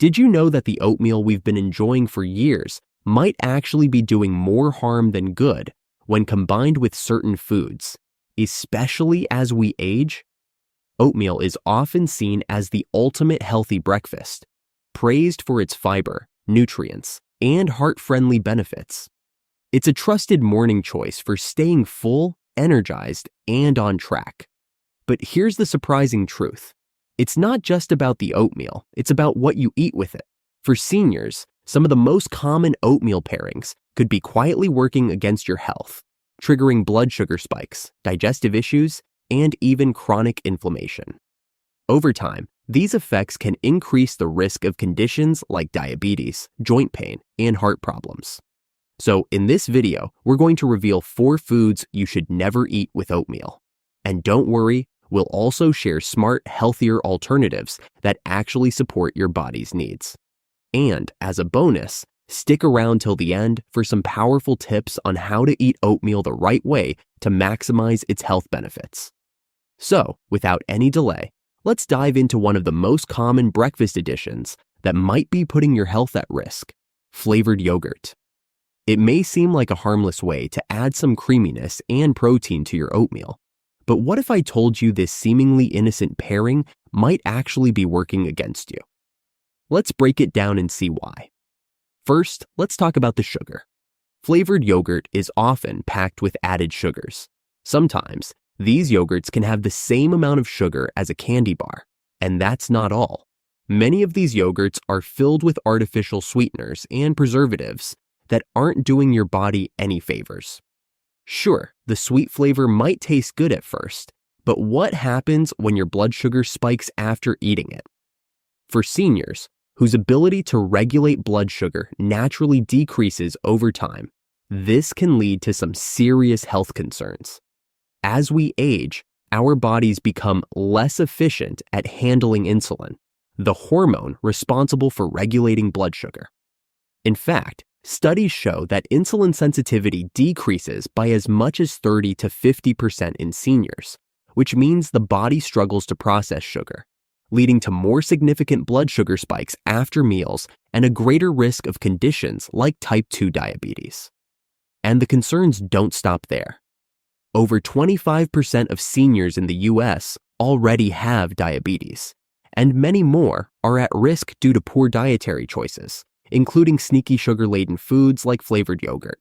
Did you know that the oatmeal we've been enjoying for years might actually be doing more harm than good when combined with certain foods, especially as we age? Oatmeal is often seen as the ultimate healthy breakfast, praised for its fiber, nutrients, and heart-friendly benefits. It's a trusted morning choice for staying full, energized, and on track. But here's the surprising truth. It's not just about the oatmeal, it's about what you eat with it. For seniors, some of the most common oatmeal pairings could be quietly working against your health, triggering blood sugar spikes, digestive issues, and even chronic inflammation. Over time, these effects can increase the risk of conditions like diabetes, joint pain, and heart problems. So in this video, we're going to reveal 4 foods you should never eat with oatmeal. And don't worry, we'll also share smart, healthier alternatives that actually support your body's needs. And as a bonus, stick around till the end for some powerful tips on how to eat oatmeal the right way to maximize its health benefits. So, without any delay, let's dive into one of the most common breakfast additions that might be putting your health at risk: flavored yogurt. It may seem like a harmless way to add some creaminess and protein to your oatmeal, but what if I told you this seemingly innocent pairing might actually be working against you? Let's break it down and see why. First, let's talk about the sugar. Flavored yogurt is often packed with added sugars. Sometimes, these yogurts can have the same amount of sugar as a candy bar, and that's not all. Many of these yogurts are filled with artificial sweeteners and preservatives that aren't doing your body any favors. Sure, the sweet flavor might taste good at first, but what happens when your blood sugar spikes after eating it? For seniors, whose ability to regulate blood sugar naturally decreases over time, this can lead to some serious health concerns. As we age, our bodies become less efficient at handling insulin, the hormone responsible for regulating blood sugar. In fact, studies show that insulin sensitivity decreases by as much as 30 to 50% in seniors, which means the body struggles to process sugar, leading to more significant blood sugar spikes after meals and a greater risk of conditions like type 2 diabetes. And the concerns don't stop there. Over 25% of seniors in the US already have diabetes, and many more are at risk due to poor dietary choices, including sneaky sugar-laden foods like flavored yogurt.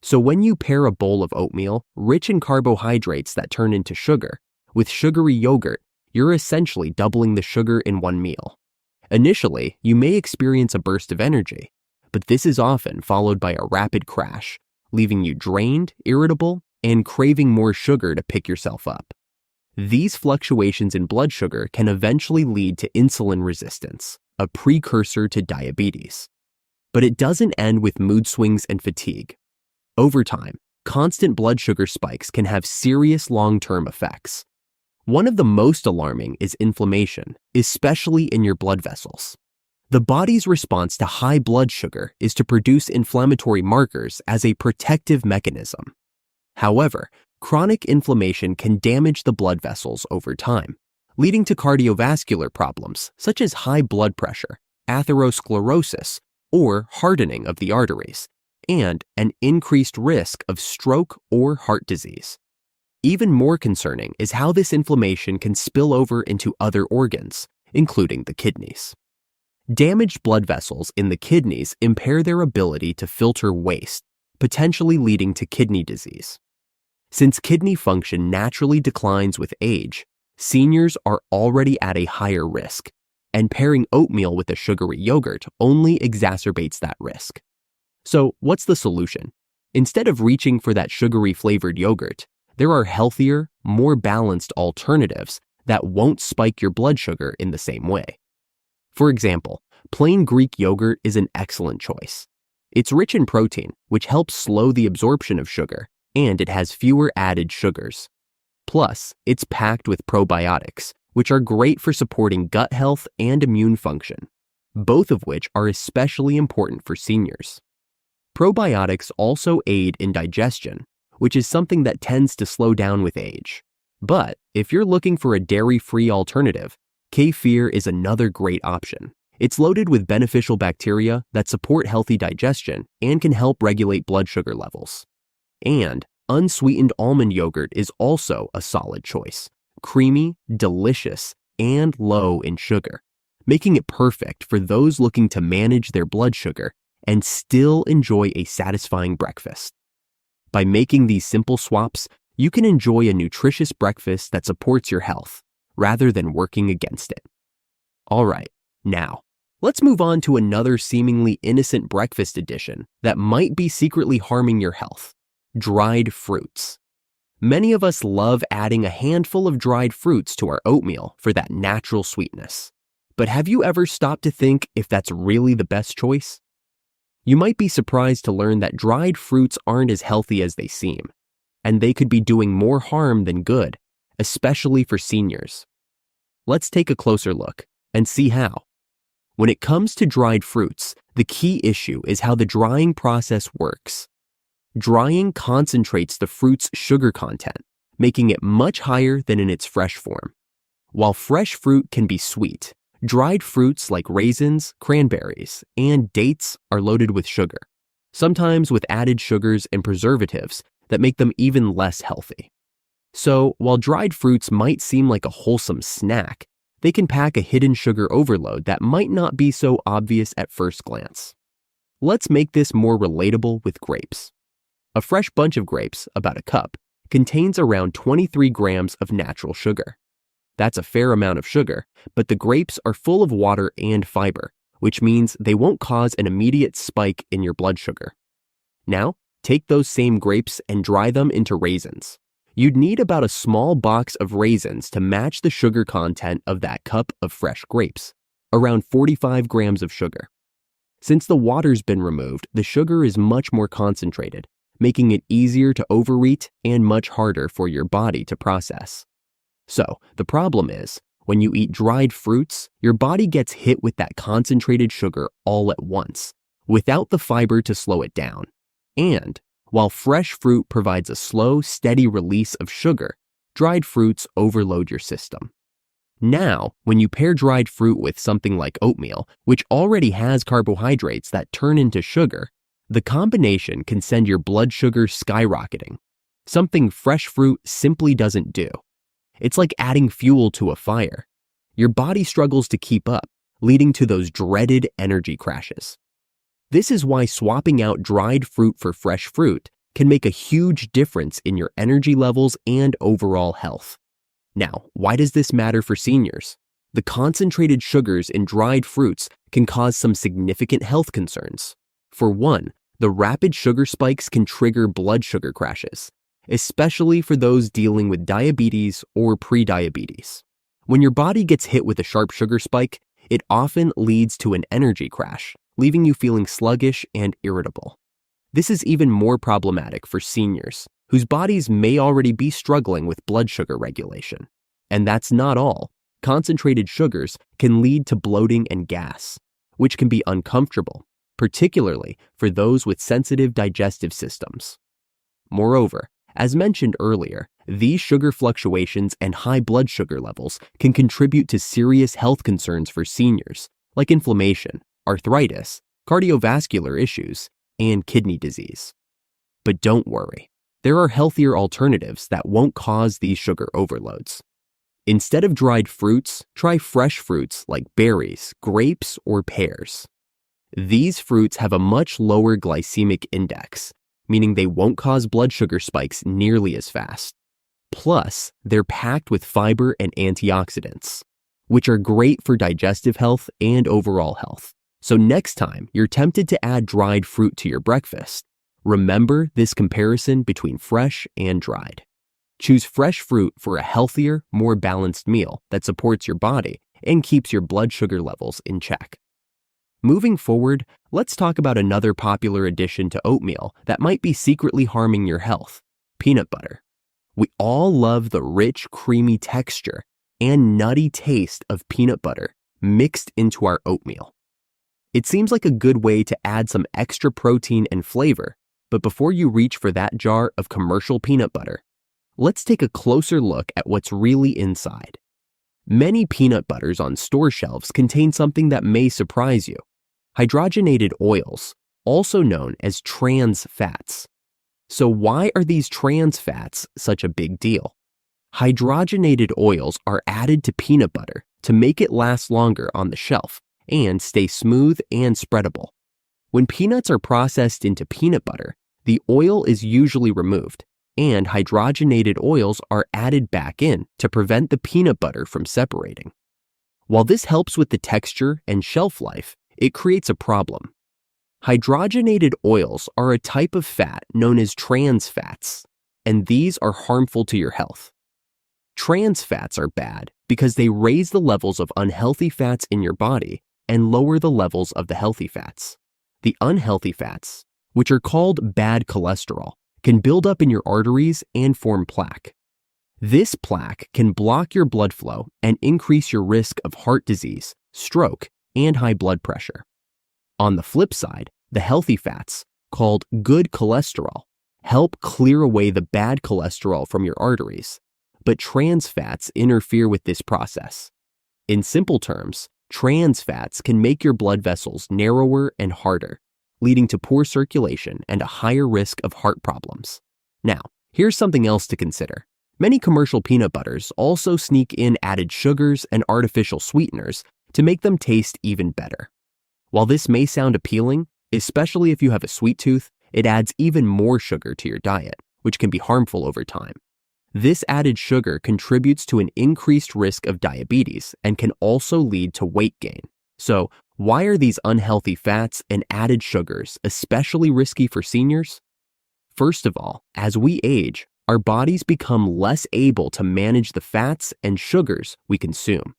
So when you pair a bowl of oatmeal, rich in carbohydrates that turn into sugar, with sugary yogurt, you're essentially doubling the sugar in one meal. Initially, you may experience a burst of energy, but this is often followed by a rapid crash, leaving you drained, irritable, and craving more sugar to pick yourself up. These fluctuations in blood sugar can eventually lead to insulin resistance, a precursor to diabetes. But it doesn't end with mood swings and fatigue. Over time, constant blood sugar spikes can have serious long-term effects. One of the most alarming is inflammation, especially in your blood vessels. The body's response to high blood sugar is to produce inflammatory markers as a protective mechanism. However, chronic inflammation can damage the blood vessels over time, leading to cardiovascular problems such as high blood pressure, atherosclerosis, or hardening of the arteries, and an increased risk of stroke or heart disease. Even more concerning is how this inflammation can spill over into other organs, including the kidneys. Damaged blood vessels in the kidneys impair their ability to filter waste, potentially leading to kidney disease. Since kidney function naturally declines with age, seniors are already at a higher risk, and pairing oatmeal with a sugary yogurt only exacerbates that risk. So what's the solution? Instead of reaching for that sugary flavored yogurt, there are healthier, more balanced alternatives that won't spike your blood sugar in the same way. For example, plain Greek yogurt is an excellent choice. It's rich in protein, which helps slow the absorption of sugar, and it has fewer added sugars. Plus, it's packed with probiotics, which are great for supporting gut health and immune function, both of which are especially important for seniors. Probiotics also aid in digestion, which is something that tends to slow down with age. But if you're looking for a dairy-free alternative, kefir is another great option. It's loaded with beneficial bacteria that support healthy digestion and can help regulate blood sugar levels. And unsweetened almond yogurt is also a solid choice. Creamy, delicious, and low in sugar, making it perfect for those looking to manage their blood sugar and still enjoy a satisfying breakfast. By making these simple swaps, you can enjoy a nutritious breakfast that supports your health, rather than working against it. All right, now, let's move on to another seemingly innocent breakfast addition that might be secretly harming your health: dried fruits. Many of us love adding a handful of dried fruits to our oatmeal for that natural sweetness. But have you ever stopped to think if that's really the best choice? You might be surprised to learn that dried fruits aren't as healthy as they seem, and they could be doing more harm than good, especially for seniors. Let's take a closer look and see how. When it comes to dried fruits, the key issue is how the drying process works. Drying concentrates the fruit's sugar content, making it much higher than in its fresh form. While fresh fruit can be sweet, dried fruits like raisins, cranberries, and dates are loaded with sugar, sometimes with added sugars and preservatives that make them even less healthy. So, while dried fruits might seem like a wholesome snack, they can pack a hidden sugar overload that might not be so obvious at first glance. Let's make this more relatable with grapes. A fresh bunch of grapes, about a cup, contains around 23 grams of natural sugar. That's a fair amount of sugar, but the grapes are full of water and fiber, which means they won't cause an immediate spike in your blood sugar. Now, take those same grapes and dry them into raisins. You'd need about a small box of raisins to match the sugar content of that cup of fresh grapes, around 45 grams of sugar. Since the water's been removed, the sugar is much more concentrated, making it easier to overeat and much harder for your body to process. So, the problem is, when you eat dried fruits, your body gets hit with that concentrated sugar all at once, without the fiber to slow it down. And, while fresh fruit provides a slow, steady release of sugar, dried fruits overload your system. Now, when you pair dried fruit with something like oatmeal, which already has carbohydrates that turn into sugar, the combination can send your blood sugar skyrocketing, something fresh fruit simply doesn't do. It's like adding fuel to a fire. Your body struggles to keep up, leading to those dreaded energy crashes. This is why swapping out dried fruit for fresh fruit can make a huge difference in your energy levels and overall health. Now, why does this matter for seniors? The concentrated sugars in dried fruits can cause some significant health concerns. For one, the rapid sugar spikes can trigger blood sugar crashes, especially for those dealing with diabetes or prediabetes. When your body gets hit with a sharp sugar spike, it often leads to an energy crash, leaving you feeling sluggish and irritable. This is even more problematic for seniors, whose bodies may already be struggling with blood sugar regulation. And that's not all. Concentrated sugars can lead to bloating and gas, which can be uncomfortable, particularly for those with sensitive digestive systems. Moreover, as mentioned earlier, these sugar fluctuations and high blood sugar levels can contribute to serious health concerns for seniors, like inflammation, arthritis, cardiovascular issues, and kidney disease. But don't worry, there are healthier alternatives that won't cause these sugar overloads. Instead of dried fruits, try fresh fruits like berries, grapes, or pears. These fruits have a much lower glycemic index, meaning they won't cause blood sugar spikes nearly as fast. Plus, they're packed with fiber and antioxidants, which are great for digestive health and overall health. So next time you're tempted to add dried fruit to your breakfast, remember this comparison between fresh and dried. Choose fresh fruit for a healthier, more balanced meal that supports your body and keeps your blood sugar levels in check. Moving forward, let's talk about another popular addition to oatmeal that might be secretly harming your health: peanut butter. We all love the rich, creamy texture and nutty taste of peanut butter mixed into our oatmeal. It seems like a good way to add some extra protein and flavor, but before you reach for that jar of commercial peanut butter, let's take a closer look at what's really inside. Many peanut butters on store shelves contain something that may surprise you: hydrogenated oils, also known as trans fats. So why are these trans fats such a big deal? Hydrogenated oils are added to peanut butter to make it last longer on the shelf and stay smooth and spreadable. When peanuts are processed into peanut butter, the oil is usually removed, and hydrogenated oils are added back in to prevent the peanut butter from separating. While this helps with the texture and shelf life, it creates a problem. Hydrogenated oils are a type of fat known as trans fats, and these are harmful to your health. Trans fats are bad because they raise the levels of unhealthy fats in your body and lower the levels of the healthy fats. The unhealthy fats, which are called bad cholesterol, can build up in your arteries and form plaque. This plaque can block your blood flow and increase your risk of heart disease, stroke, and high blood pressure. On the flip side, the healthy fats, called good cholesterol, help clear away the bad cholesterol from your arteries, but trans fats interfere with this process. In simple terms, trans fats can make your blood vessels narrower and harder, leading to poor circulation and a higher risk of heart problems. Now, here's something else to consider. Many commercial peanut butters also sneak in added sugars and artificial sweeteners to make them taste even better. While this may sound appealing, especially if you have a sweet tooth, it adds even more sugar to your diet, which can be harmful over time. This added sugar contributes to an increased risk of diabetes and can also lead to weight gain. So, why are these unhealthy fats and added sugars especially risky for seniors? First of all, as we age, our bodies become less able to manage the fats and sugars we consume.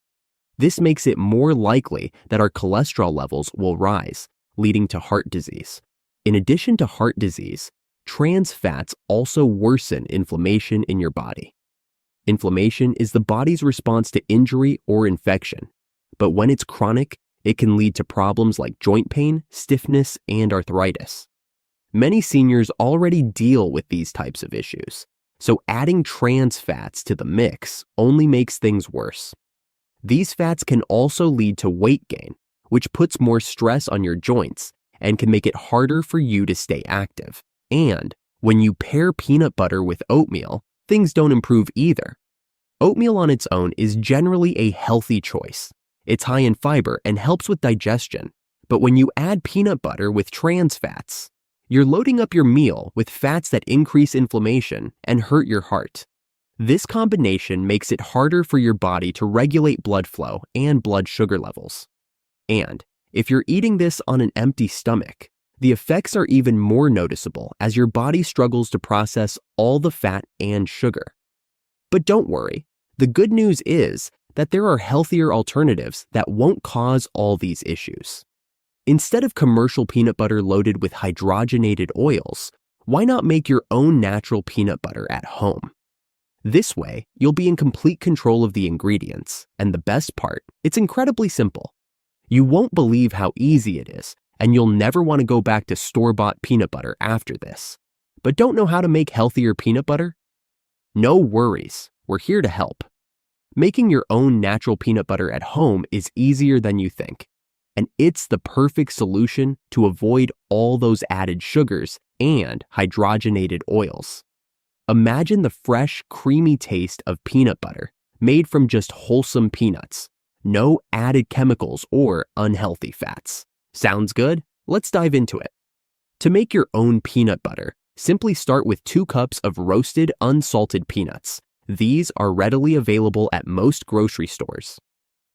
This makes it more likely that our cholesterol levels will rise, leading to heart disease. In addition to heart disease, trans fats also worsen inflammation in your body. Inflammation is the body's response to injury or infection, but when it's chronic, it can lead to problems like joint pain, stiffness, and arthritis. Many seniors already deal with these types of issues, so adding trans fats to the mix only makes things worse. These fats can also lead to weight gain, which puts more stress on your joints and can make it harder for you to stay active. And when you pair peanut butter with oatmeal, things don't improve either. Oatmeal on its own is generally a healthy choice. It's high in fiber and helps with digestion. But when you add peanut butter with trans fats, you're loading up your meal with fats that increase inflammation and hurt your heart. This combination makes it harder for your body to regulate blood flow and blood sugar levels. And if you're eating this on an empty stomach, the effects are even more noticeable as your body struggles to process all the fat and sugar. But don't worry, the good news is that there are healthier alternatives that won't cause all these issues. Instead of commercial peanut butter loaded with hydrogenated oils, why not make your own natural peanut butter at home? This way, you'll be in complete control of the ingredients, and the best part, it's incredibly simple. You won't believe how easy it is, and you'll never want to go back to store-bought peanut butter after this. But don't know how to make healthier peanut butter? No worries, we're here to help. Making your own natural peanut butter at home is easier than you think, and it's the perfect solution to avoid all those added sugars and hydrogenated oils. Imagine the fresh, creamy taste of peanut butter made from just wholesome peanuts. No added chemicals or unhealthy fats. Sounds good? Let's dive into it. To make your own peanut butter, simply start with 2 cups of roasted, unsalted peanuts. These are readily available at most grocery stores.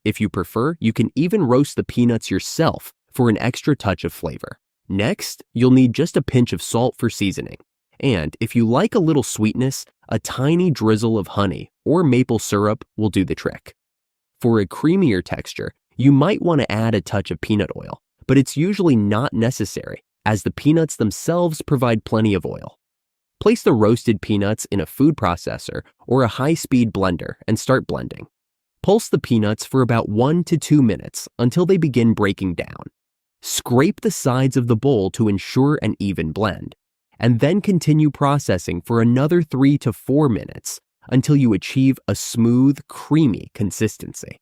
If you prefer, you can even roast the peanuts yourself for an extra touch of flavor. Next, you'll need just a pinch of salt for seasoning. And if you like a little sweetness, a tiny drizzle of honey or maple syrup will do the trick. For a creamier texture, you might want to add a touch of peanut oil, but it's usually not necessary as the peanuts themselves provide plenty of oil. Place the roasted peanuts in a food processor or a high-speed blender and start blending. Pulse the peanuts for about 1 to 2 minutes until they begin breaking down. Scrape the sides of the bowl to ensure an even blend, and then continue processing for another 3 to 4 minutes until you achieve a smooth, creamy consistency.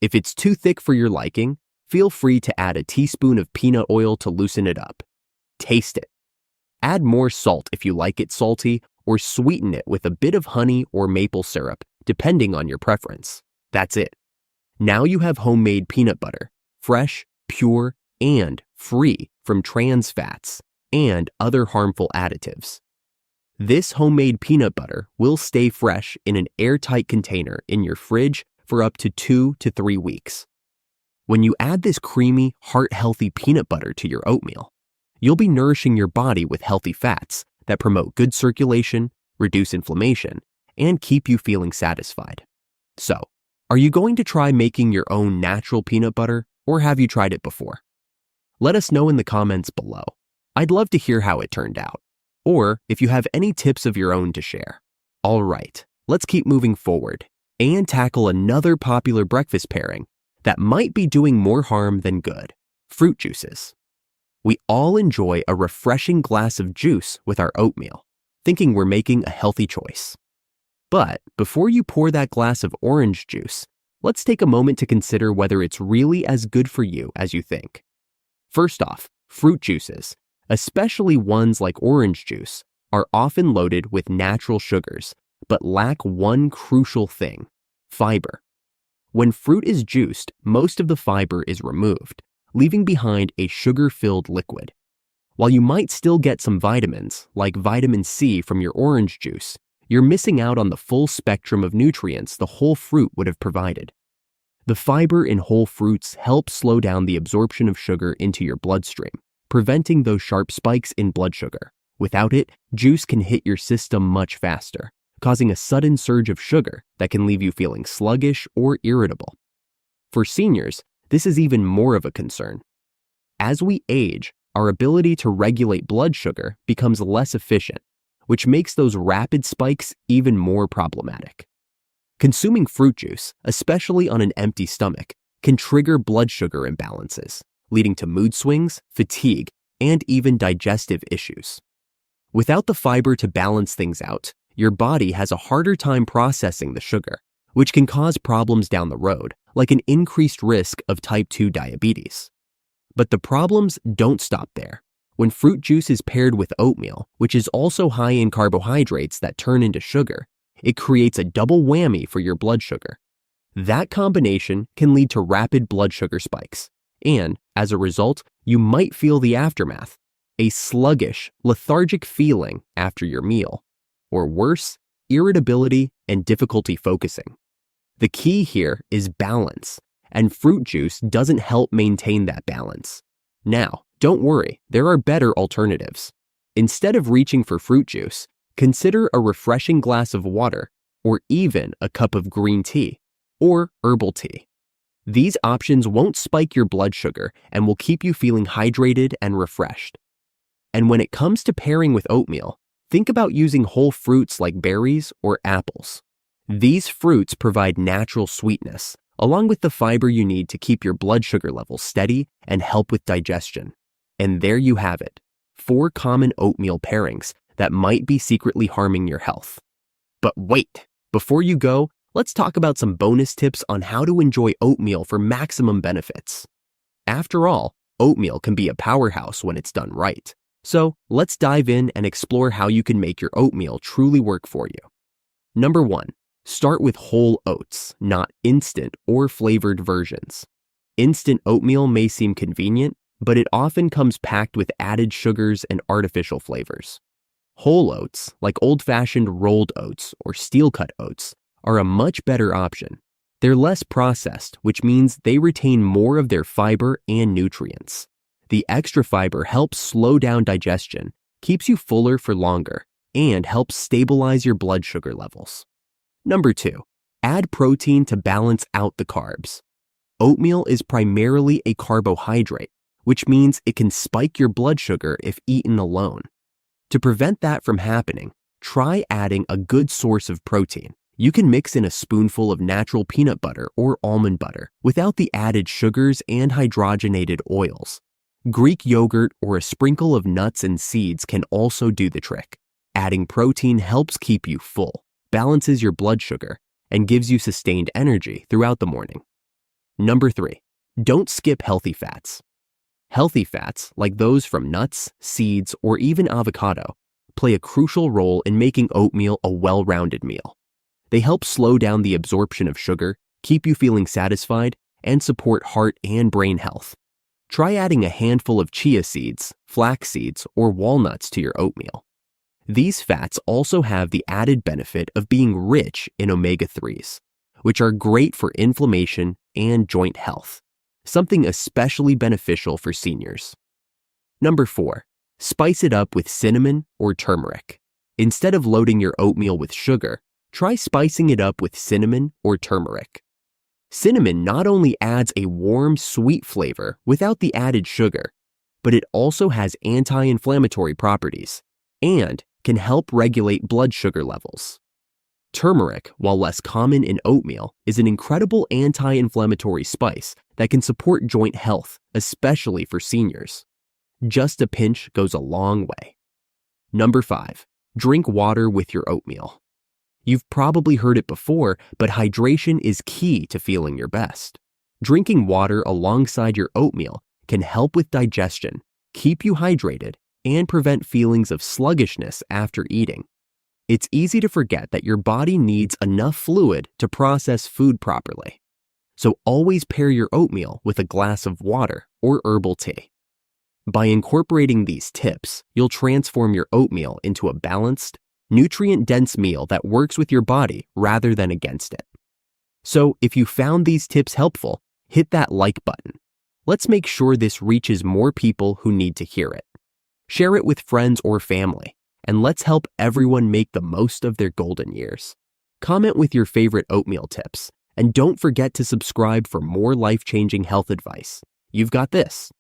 If it's too thick for your liking, feel free to add a teaspoon of peanut oil to loosen it up. Taste it. Add more salt if you like it salty, or sweeten it with a bit of honey or maple syrup, depending on your preference. That's it. Now you have homemade peanut butter, fresh, pure, and free from trans fats and other harmful additives. This homemade peanut butter will stay fresh in an airtight container in your fridge for up to 2 to 3 weeks. When you add this creamy, heart-healthy peanut butter to your oatmeal, you'll be nourishing your body with healthy fats that promote good circulation, reduce inflammation, and keep you feeling satisfied. So, are you going to try making your own natural peanut butter, or have you tried it before? Let us know in the comments below. I'd love to hear how it turned out, or if you have any tips of your own to share. All right, let's keep moving forward and tackle another popular breakfast pairing that might be doing more harm than good: fruit juices. We all enjoy a refreshing glass of juice with our oatmeal, thinking we're making a healthy choice. But before you pour that glass of orange juice, let's take a moment to consider whether it's really as good for you as you think. First off, fruit juices, especially ones like orange juice, are often loaded with natural sugars, but lack one crucial thing: fiber. When fruit is juiced, most of the fiber is removed, leaving behind a sugar-filled liquid. While you might still get some vitamins, like vitamin C from your orange juice, you're missing out on the full spectrum of nutrients the whole fruit would have provided. The fiber in whole fruits helps slow down the absorption of sugar into your bloodstream, preventing those sharp spikes in blood sugar. Without it, juice can hit your system much faster, causing a sudden surge of sugar that can leave you feeling sluggish or irritable. For seniors, this is even more of a concern. As we age, our ability to regulate blood sugar becomes less efficient, which makes those rapid spikes even more problematic. Consuming fruit juice, especially on an empty stomach, can trigger blood sugar imbalances, leading to mood swings, fatigue, and even digestive issues. Without the fiber to balance things out, your body has a harder time processing the sugar, which can cause problems down the road, like an increased risk of type 2 diabetes. But the problems don't stop there. When fruit juice is paired with oatmeal, which is also high in carbohydrates that turn into sugar, it creates a double whammy for your blood sugar. That combination can lead to rapid blood sugar spikes, and as a result, you might feel the aftermath: a sluggish, lethargic feeling after your meal, or worse, irritability and difficulty focusing. The key here is balance, and fruit juice doesn't help maintain that balance. Now, don't worry, there are better alternatives. Instead of reaching for fruit juice, consider a refreshing glass of water, or even a cup of green tea, or herbal tea. These options won't spike your blood sugar and will keep you feeling hydrated and refreshed. And when it comes to pairing with oatmeal, think about using whole fruits like berries or apples. These fruits provide natural sweetness, along with the fiber you need to keep your blood sugar levels steady and help with digestion. And there you have it, 4 common oatmeal pairings that might be secretly harming your health. But wait, before you go, let's talk about some bonus tips on how to enjoy oatmeal for maximum benefits. After all, oatmeal can be a powerhouse when it's done right. So let's dive in and explore how you can make your oatmeal truly work for you. Number 1, start with whole oats, not instant or flavored versions. Instant oatmeal may seem convenient, but it often comes packed with added sugars and artificial flavors. Whole oats, like old-fashioned rolled oats or steel-cut oats, are a much better option. They're less processed, which means they retain more of their fiber and nutrients. The extra fiber helps slow down digestion, keeps you fuller for longer, and helps stabilize your blood sugar levels. Number 2, add protein to balance out the carbs. Oatmeal is primarily a carbohydrate, which means it can spike your blood sugar if eaten alone. To prevent that from happening, try adding a good source of protein. You can mix in a spoonful of natural peanut butter or almond butter without the added sugars and hydrogenated oils. Greek yogurt or a sprinkle of nuts and seeds can also do the trick. Adding protein helps keep you full, balances your blood sugar, and gives you sustained energy throughout the morning. Number 3, don't skip healthy fats. Healthy fats, like those from nuts, seeds, or even avocado, play a crucial role in making oatmeal a well-rounded meal. They help slow down the absorption of sugar, keep you feeling satisfied, and support heart and brain health. Try adding a handful of chia seeds, flax seeds, or walnuts to your oatmeal. These fats also have the added benefit of being rich in omega-3s, which are great for inflammation and joint health, something especially beneficial for seniors. Number 4, spice it up with cinnamon or turmeric. Instead of loading your oatmeal with sugar, try spicing it up with cinnamon or turmeric. Cinnamon not only adds a warm, sweet flavor without the added sugar, but it also has anti-inflammatory properties and can help regulate blood sugar levels. Turmeric, while less common in oatmeal, is an incredible anti-inflammatory spice that can support joint health, especially for seniors. Just a pinch goes a long way. Number 5, drink water with your oatmeal. You've probably heard it before, but hydration is key to feeling your best. Drinking water alongside your oatmeal can help with digestion, keep you hydrated, and prevent feelings of sluggishness after eating. It's easy to forget that your body needs enough fluid to process food properly. So always pair your oatmeal with a glass of water or herbal tea. By incorporating these tips, you'll transform your oatmeal into a balanced, nutrient-dense meal that works with your body rather than against it. So if you found these tips helpful, hit that like button. Let's make sure this reaches more people who need to hear it. Share it with friends or family, and let's help everyone make the most of their golden years. Comment with your favorite oatmeal tips, and don't forget to subscribe for more life-changing health advice. You've got this.